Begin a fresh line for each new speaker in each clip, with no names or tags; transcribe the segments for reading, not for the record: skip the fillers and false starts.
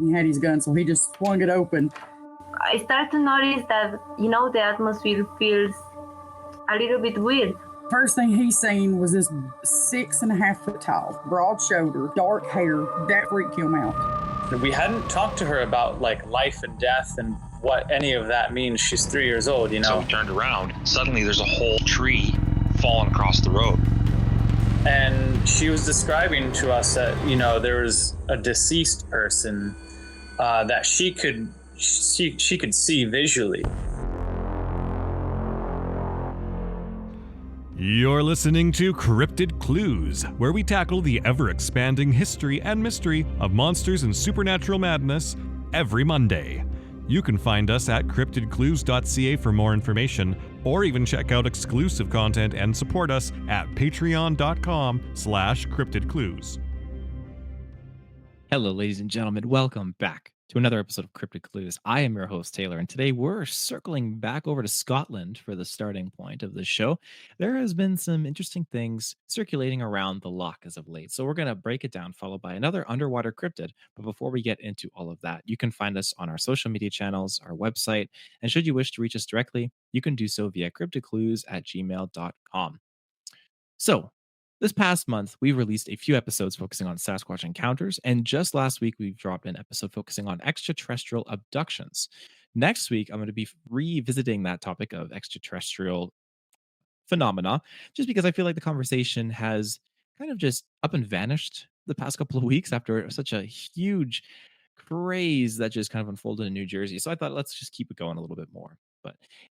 He had his gun, so he just swung it open.
I start to notice that, the atmosphere feels a little bit weird.
First thing he seen was this 6.5 foot tall, broad shoulder, dark hair. That freaked him out.
We hadn't talked to her about like life and death and what any of that means. She's 3 years old,
So we turned around. Suddenly there's a whole tree falling across the road.
And she was describing to us that, there was a deceased person that she could see visually.
You're listening to Cryptid Clues, where we tackle the ever-expanding history and mystery of monsters and supernatural madness every Monday. You can find us at CryptidClues.ca for more information, or even check out exclusive content and support us at patreon.com/CryptidClues.
Hello, ladies and gentlemen. Welcome back to another episode of Cryptid Clues. I am your host, Taylor, and today we're circling back over to Scotland for the starting point of the show. There has been some interesting things circulating around the loch as of late, so we're going to break it down, followed by another underwater cryptid. But before we get into all of that, you can find us on our social media channels, our website, and should you wish to reach us directly, you can do so via cryptidclues@gmail.com. So, this past month, we released a few episodes focusing on Sasquatch encounters, and just last week, we dropped an episode focusing on extraterrestrial abductions. Next week, I'm going to be revisiting that topic of extraterrestrial phenomena, just because I feel like the conversation has kind of just up and vanished the past couple of weeks after such a huge craze that just kind of unfolded in New Jersey. So I thought let's just keep it going a little bit more. But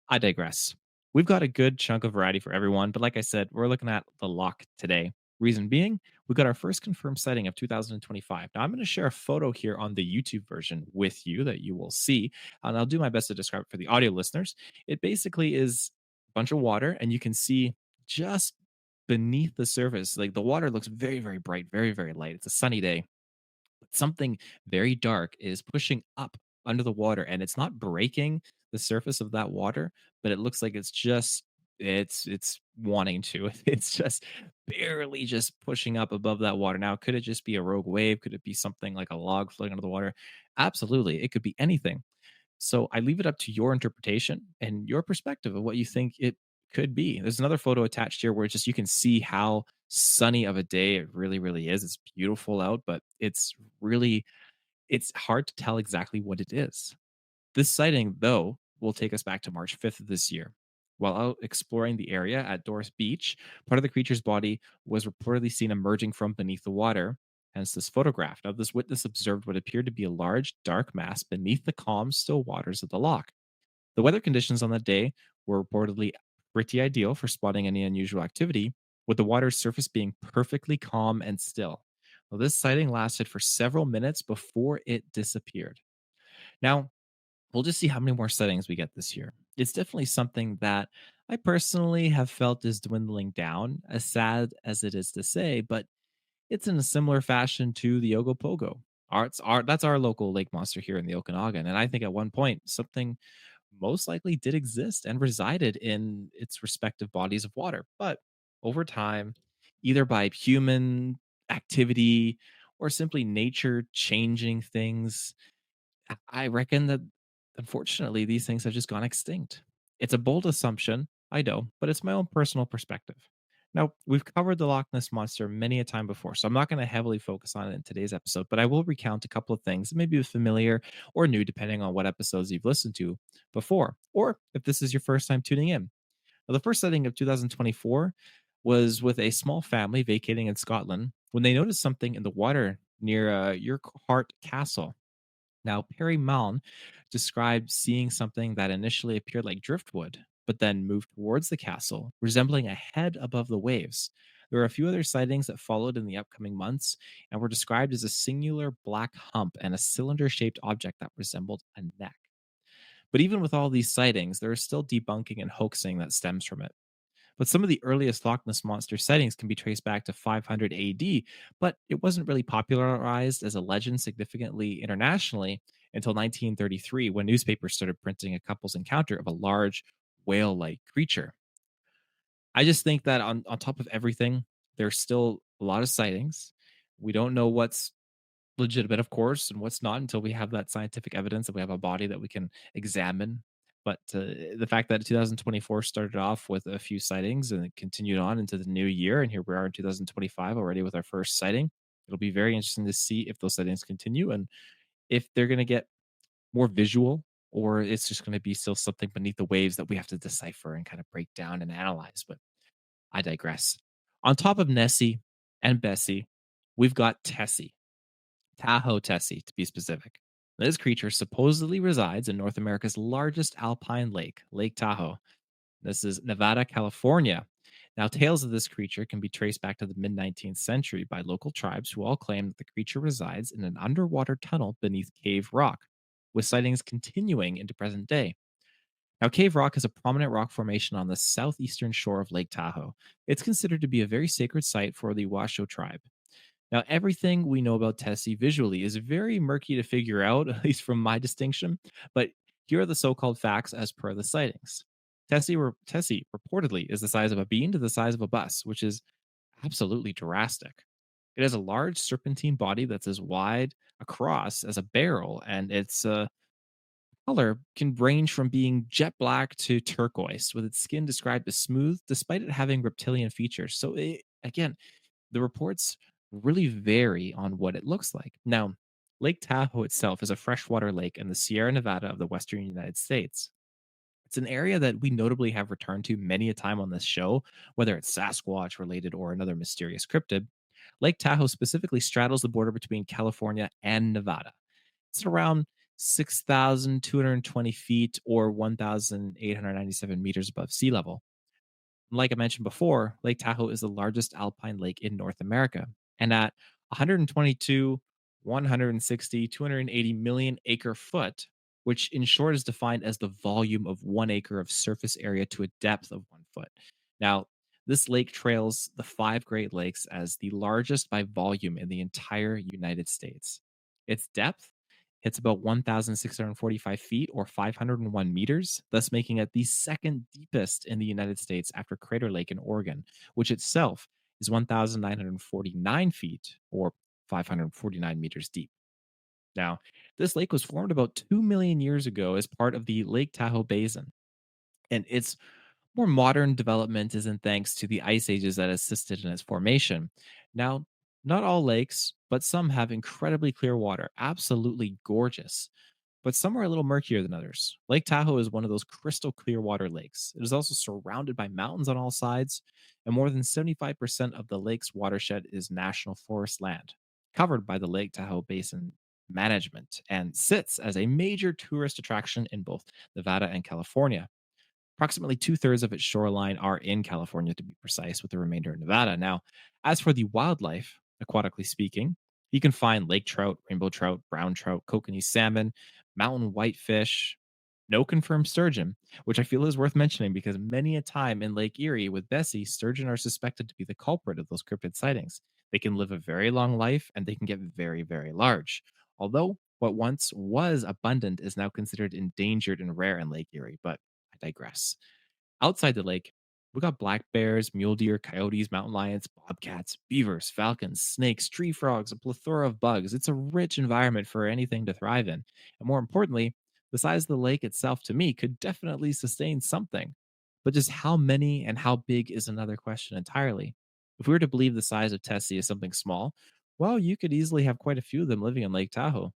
I digress. We've got a good chunk of variety for everyone, but like I said, we're looking at the loch today. Reason being, we got our first confirmed sighting of 2025. Now, I'm going to share a photo here on the YouTube version with you that you will see, and I'll do my best to describe it for the audio listeners. It basically is a bunch of water, and you can see just beneath the surface, like the water looks very, very bright, very, very light. It's a sunny day, but something very dark is pushing up under the water, and it's not breaking the surface of that water, but it looks like it's wanting to. It's just barely just pushing up above that water. Now, could it just be a rogue wave? Could it be something like a log floating under the water? Absolutely, it could be anything. So I leave it up to your interpretation and your perspective of what you think it could be. There's another photo attached here where it's just you can see how sunny of a day it really, really is. It's beautiful out, but it's hard to tell exactly what it is. This sighting, though, will take us back to March 5th of this year. While out exploring the area at Doris Beach, part of the creature's body was reportedly seen emerging from beneath the water, hence this photograph. Now, this witness observed what appeared to be a large, dark mass beneath the calm, still waters of the loch. The weather conditions on that day were reportedly pretty ideal for spotting any unusual activity, with the water's surface being perfectly calm and still. Well, this sighting lasted for several minutes before it disappeared. Now, we'll just see how many more sightings we get this year. It's definitely something that I personally have felt is dwindling down, as sad as it is to say, but it's in a similar fashion to the Ogopogo. That's our local lake monster here in the Okanagan. And I think at one point, something most likely did exist and resided in its respective bodies of water. But over time, either by human activity or simply nature changing things, I reckon that unfortunately these things have just gone extinct. It's a bold assumption, I know, but it's my own personal perspective. Now, we've covered the Loch Ness Monster many a time before, so I'm not going to heavily focus on it in today's episode, but I will recount a couple of things that may be familiar or new depending on what episodes you've listened to before, or if this is your first time tuning in. Now, the first sighting of 2024 was with a small family vacating in Scotland when they noticed something in the water near Urquhart Castle. Now, Perry Maln described seeing something that initially appeared like driftwood, but then moved towards the castle, resembling a head above the waves. There were a few other sightings that followed in the upcoming months and were described as a singular black hump and a cylinder shaped object that resembled a neck. But even with all these sightings, there is still debunking and hoaxing that stems from it. But some of the earliest Loch Ness Monster sightings can be traced back to 500 AD, but it wasn't really popularized as a legend significantly internationally until 1933 when newspapers started printing a couple's encounter of a large whale like creature. I just think that on top of everything, there's still a lot of sightings. We don't know what's legitimate, of course, and what's not until we have that scientific evidence that we have a body that we can examine. But the fact that 2024 started off with a few sightings and it continued on into the new year, and here we are in 2025 already with our first sighting, it'll be very interesting to see if those sightings continue and if they're going to get more visual or it's just going to be still something beneath the waves that we have to decipher and kind of break down and analyze. But I digress. On top of Nessie and Bessie, we've got Tessie. Tahoe Tessie, to be specific. This creature supposedly resides in North America's largest alpine lake, Lake Tahoe. This is Nevada, California. Now, tales of this creature can be traced back to the mid 19th century by local tribes who all claim that the creature resides in an underwater tunnel beneath Cave Rock, with sightings continuing into present day. Now, Cave Rock is a prominent rock formation on the southeastern shore of Lake Tahoe. It's considered to be a very sacred site for the Washoe tribe. Now, everything we know about Tessie visually is very murky to figure out, at least from my distinction, but here are the so called facts as per the sightings. Tessie reportedly is the size of a bean to the size of a bus, which is absolutely drastic. It has a large serpentine body that's as wide across as a barrel, and its color can range from being jet black to turquoise, with its skin described as smooth despite it having reptilian features. So, again, the reports really vary on what it looks like. Now, Lake Tahoe itself is a freshwater lake in the Sierra Nevada of the western United States. It's an area that we notably have returned to many a time on this show, whether it's Sasquatch related or another mysterious cryptid. Lake Tahoe specifically straddles the border between California and Nevada. It's around 6,220 feet or 1,897 meters above sea level. Like I mentioned before, Lake Tahoe is the largest alpine lake in North America. And at 122, 160, 280 million acre foot, which in short is defined as the volume of 1 acre of surface area to a depth of 1 foot. Now, this lake trails the five Great Lakes as the largest by volume in the entire United States. Its depth hits about 1,645 feet or 501 meters, thus making it the second deepest in the United States after Crater Lake in Oregon, which itself is 1,949 feet or 549 meters deep. Now, this lake was formed about 2 million years ago as part of the Lake Tahoe Basin, and its more modern development is in thanks to the ice ages that assisted in its formation. Now, not all lakes, but some have incredibly clear water, absolutely gorgeous. But some are a little murkier than others. Lake Tahoe is one of those crystal clear water lakes. It is also surrounded by mountains on all sides, and more than 75% of the lake's watershed is national forest land, covered by the Lake Tahoe Basin Management, and sits as a major tourist attraction in both Nevada and California. Approximately two-thirds of its shoreline are in California, to be precise, with the remainder in Nevada. Now, as for the wildlife, aquatically speaking, you can find lake trout, rainbow trout, brown trout, kokanee salmon, mountain whitefish, no confirmed sturgeon, which I feel is worth mentioning because many a time in Lake Erie with Bessie, sturgeon are suspected to be the culprit of those cryptid sightings. They can live a very long life and they can get very, very large. Although what once was abundant is now considered endangered and rare in Lake Erie, but I digress. Outside the lake, we got black bears, mule deer, coyotes, mountain lions, bobcats, beavers, falcons, snakes, tree frogs, a plethora of bugs. It's a rich environment for anything to thrive in. And more importantly, the size of the lake itself to me could definitely sustain something. But just how many and how big is another question entirely. If we were to believe the size of Tessie is something small, well, you could easily have quite a few of them living in Lake Tahoe.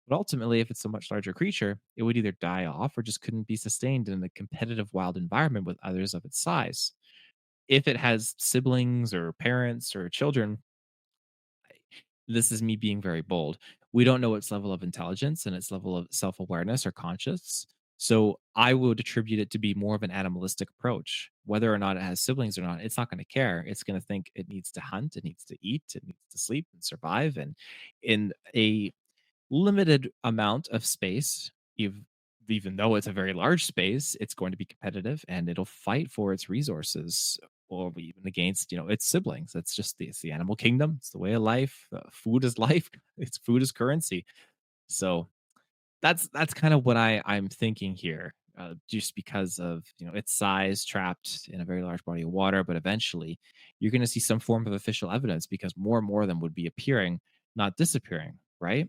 But ultimately, if it's a much larger creature, it would either die off or just couldn't be sustained in a competitive wild environment with others of its size. If it has siblings or parents or children, this is me being very bold. We don't know its level of intelligence and its level of self awareness or conscience. So I would attribute it to be more of an animalistic approach. Whether or not it has siblings or not, it's not going to care. It's going to think it needs to hunt, it needs to eat, it needs to sleep and survive. And in a limited amount of space, even though it's a very large space, it's going to be competitive and it'll fight for its resources or even against, its siblings. It's the animal kingdom. It's the way of life. Food is life. It's food is currency. So that's kind of what I'm thinking here. Just because of its size trapped in a very large body of water, but eventually you're going to see some form of official evidence because more and more of them would be appearing, not disappearing. right?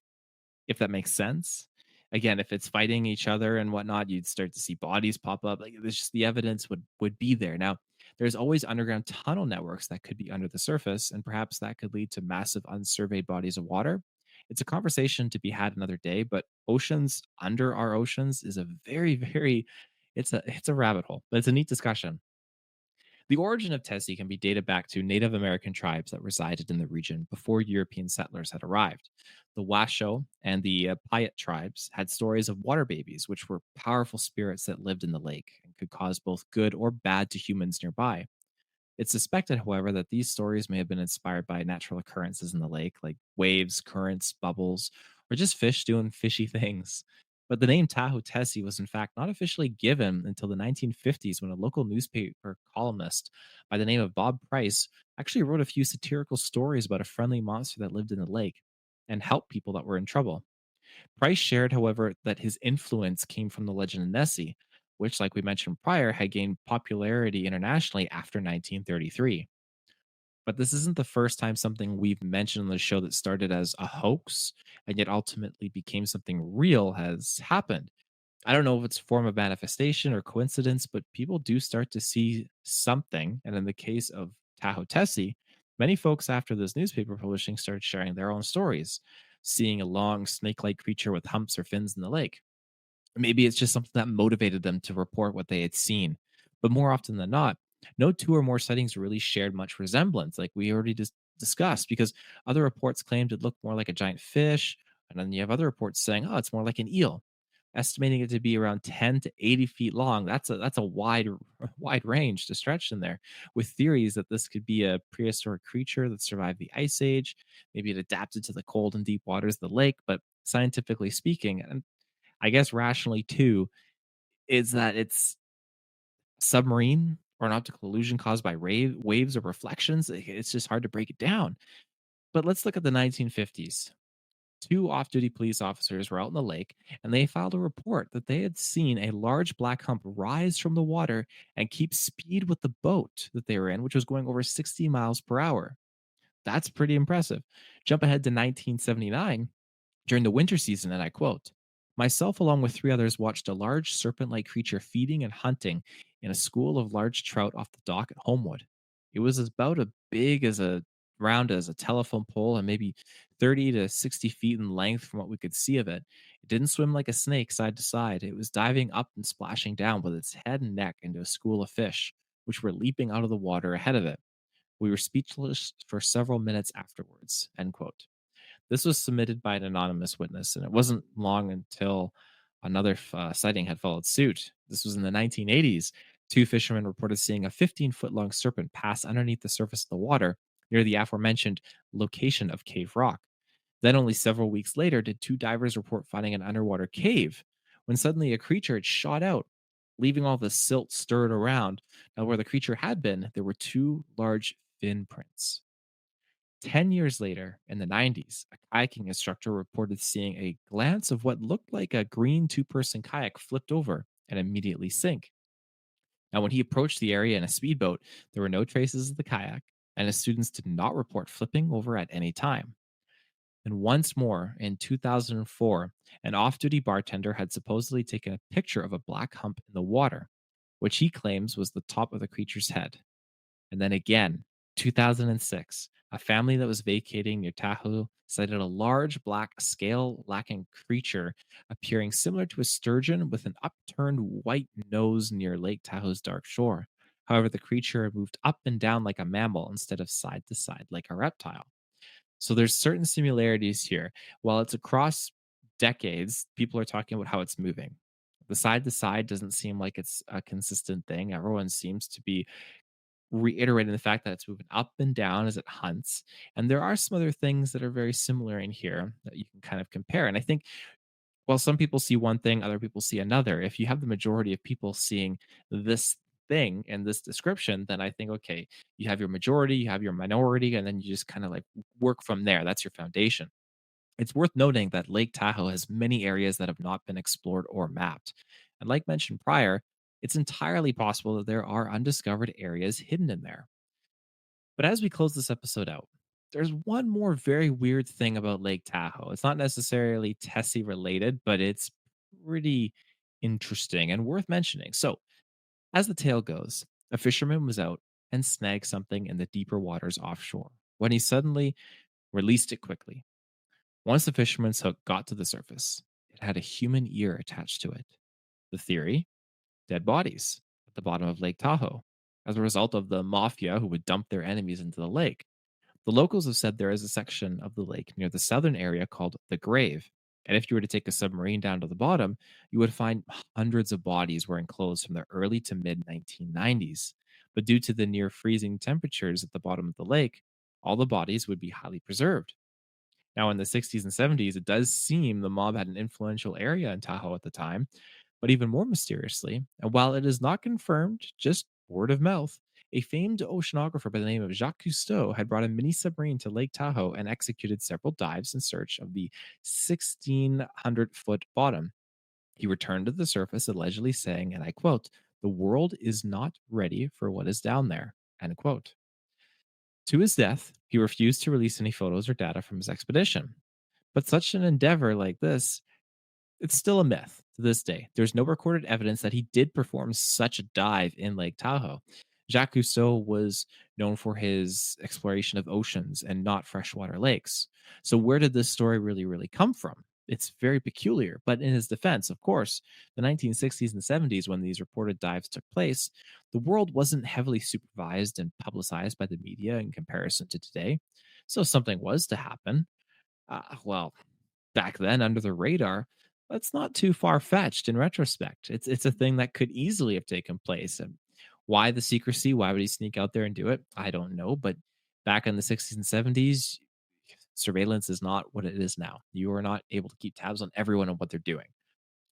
If that makes sense. Again, if it's fighting each other and whatnot, you'd start to see bodies pop up. Like there's just the evidence would be there. Now, there's always underground tunnel networks that could be under the surface, and perhaps that could lead to massive unsurveyed bodies of water. It's a conversation to be had another day, but oceans under our oceans is a very, very it's a rabbit hole. But it's a neat discussion. The origin of Tessie can be dated back to Native American tribes that resided in the region before European settlers had arrived. The Washoe and the Paiute tribes had stories of water babies, which were powerful spirits that lived in the lake and could cause both good or bad to humans nearby. It's suspected, however, that these stories may have been inspired by natural occurrences in the lake, like waves, currents, bubbles, or just fish doing fishy things. But the name Tahoe Tessie was, in fact, not officially given until the 1950s when a local newspaper columnist by the name of Bob Price actually wrote a few satirical stories about a friendly monster that lived in the lake and helped people that were in trouble. Price shared, however, that his influence came from the legend of Nessie, which, like we mentioned prior, had gained popularity internationally after 1933. But this isn't the first time something we've mentioned on the show that started as a hoax and yet ultimately became something real has happened. I don't know if it's a form of manifestation or coincidence, but people do start to see something. And in the case of Tahoe Tessie, many folks after this newspaper publishing started sharing their own stories, seeing a long snake like creature with humps or fins in the lake. Maybe it's just something that motivated them to report what they had seen. But more often than not, no two or more sightings really shared much resemblance, like we already discussed, because other reports claimed it looked more like a giant fish. And then you have other reports saying, oh, it's more like an eel, estimating it to be around 10 to 80 feet long. That's a wide range to stretch in there, with theories that this could be a prehistoric creature that survived the ice age. Maybe it adapted to the cold and deep waters of the lake, but scientifically speaking, and I guess rationally too, is that it's submarine or an optical illusion caused by waves or reflections. It's just hard to break it down. But let's look at the 1950s. Two off duty police officers were out in the lake and they filed a report that they had seen a large black hump rise from the water and keep speed with the boat that they were in, which was going over 60 miles per hour. That's pretty impressive. Jump ahead to 1979 during the winter season, and I quote, myself, along with three others, watched a large serpent like creature feeding and hunting in a school of large trout off the dock at Homewood. It was about as big as round as a telephone pole and maybe 30 to 60 feet in length from what we could see of it. It didn't swim like a snake side to side. It was diving up and splashing down with its head and neck into a school of fish, which were leaping out of the water ahead of it. We were speechless for several minutes afterwards. End quote. This was submitted by an anonymous witness, and it wasn't long until another sighting had followed suit. This was in the 1980s. Two fishermen reported seeing a 15-foot long serpent pass underneath the surface of the water near the aforementioned location of Cave Rock. Then, only several weeks later, did two divers report finding an underwater cave when suddenly a creature had shot out, leaving all the silt stirred around. Now, where the creature had been, there were two large fin prints. 10 years later, in the 90s, a kayaking instructor reported seeing a glance of what looked like a green two-person kayak flipped over and immediately sink. Now, when he approached the area in a speedboat, there were no traces of the kayak, and his students did not report flipping over at any time. And once more, in 2004, an off duty bartender had supposedly taken a picture of a black hump in the water, which he claims was the top of the creature's head. And then again, 2006, a family that was vacating near Tahoe sighted a large black scale lacking creature appearing similar to a sturgeon with an upturned white nose near Lake Tahoe's dark shore. However, the creature moved up and down like a mammal instead of side to side like a reptile. So there's certain similarities here. While it's across decades, people are talking about how it's moving. The side to side doesn't seem like it's a consistent thing. Everyone seems to be reiterating the fact that it's moving up and down as it hunts. And there are some other things that are very similar in here that you can kind of compare. And I think while some people see one thing, other people see another. If you have the majority of people seeing this thing and this description, then I think, okay, you have your majority, you have your minority, and then you just kind of like work from there. That's your foundation. It's worth noting that Lake Tahoe has many areas that have not been explored or mapped. And like mentioned prior, it's entirely possible that there are undiscovered areas hidden in there. But as we close this episode out, there's one more very weird thing about Lake Tahoe. It's not necessarily Tessie related, but it's pretty interesting and worth mentioning. So, as the tale goes, a fisherman was out and snagged something in the deeper waters offshore when he suddenly released it quickly. Once the fisherman's hook got to the surface, it had a human ear attached to it. The theory: dead bodies at the bottom of Lake Tahoe as a result of the mafia who would dump their enemies into the lake. The locals have said there is a section of the lake near the southern area called the Grave. And if you were to take a submarine down to the bottom, you would find hundreds of bodies wearing clothes from the early to mid 1990s. But due to the near freezing temperatures at the bottom of the lake, all the bodies would be highly preserved. Now, in the 60s and 70s, it does seem the mob had an influential area in Tahoe at the time. But even more mysteriously, and while it is not confirmed, just word of mouth, a famed oceanographer by the name of Jacques Cousteau had brought a mini submarine to Lake Tahoe and executed several dives in search of the 1,600-foot bottom. He returned to the surface, allegedly saying, and I quote, "The world is not ready for what is down there," end quote. To his death, he refused to release any photos or data from his expedition. But such an endeavor like this, it's still a myth to this day. There's no recorded evidence that he did perform such a dive in Lake Tahoe. Jacques Cousteau was known for his exploration of oceans and not freshwater lakes. So, where did this story really come from? It's very peculiar. But in his defense, of course, the 1960s and 70s, when these reported dives took place, the world wasn't heavily supervised and publicized by the media in comparison to today. So, if something was to happen, well, back then under the radar, that's not too far fetched in retrospect. It's a thing that could easily have taken place. And why the secrecy? Why would he sneak out there and do it? I don't know. But back in the 60s and 70s, surveillance is not what it is now. You are not able to keep tabs on everyone and what they're doing.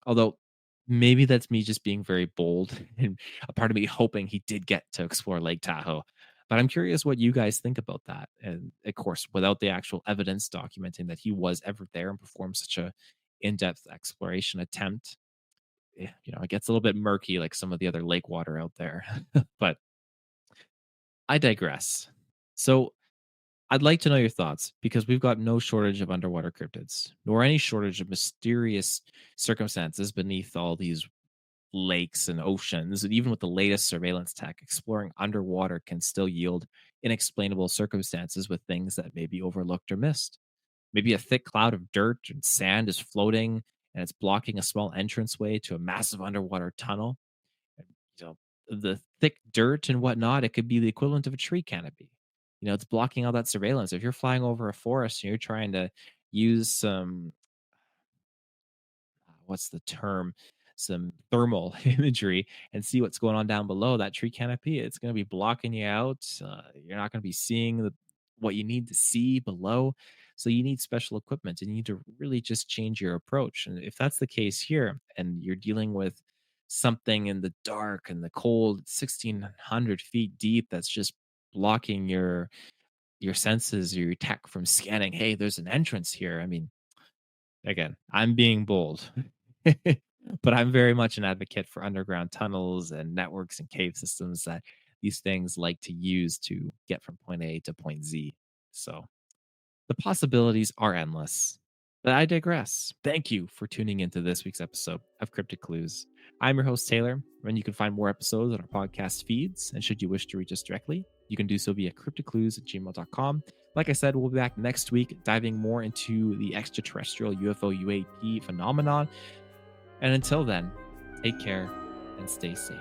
Although maybe that's me just being very bold and a part of me hoping he did get to explore Lake Tahoe. But I'm curious what you guys think about that. And of course, without the actual evidence documenting that he was ever there and performed such a in-depth exploration attempt, it gets a little bit murky like some of the other lake water out there. But I digress. So I'd like to know your thoughts because we've got no shortage of underwater cryptids, nor any shortage of mysterious circumstances beneath all these lakes and oceans. And even with the latest surveillance tech, exploring underwater can still yield inexplainable circumstances with things that may be overlooked or missed. Maybe a thick cloud of dirt and sand is floating and it's blocking a small entranceway to a massive underwater tunnel. And, the thick dirt and whatnot, it could be the equivalent of a tree canopy. It's blocking all that surveillance. If you're flying over a forest and you're trying to use some, what's the term? Some thermal imagery and see what's going on down below that tree canopy, it's going to be blocking you out. You're not going to be seeing what you need to see below. So you need special equipment and you need to really just change your approach. And if that's the case here, and you're dealing with something in the dark and the cold, 1,600 feet deep, that's just blocking your senses, your tech from scanning, hey, there's an entrance here. I mean, again, I'm being bold. But I'm very much an advocate for underground tunnels and networks and cave systems that these things like to use to get from point A to point Z. So the possibilities are endless. But I digress. Thank you for tuning into this week's episode of Cryptid Clues. I'm your host, Taylor, and you can find more episodes on our podcast feeds. And should you wish to reach us directly, you can do so via CryptidClues@gmail.com. Like I said, we'll be back next week diving more into the extraterrestrial UFO UAP phenomenon. And until then, take care and stay safe.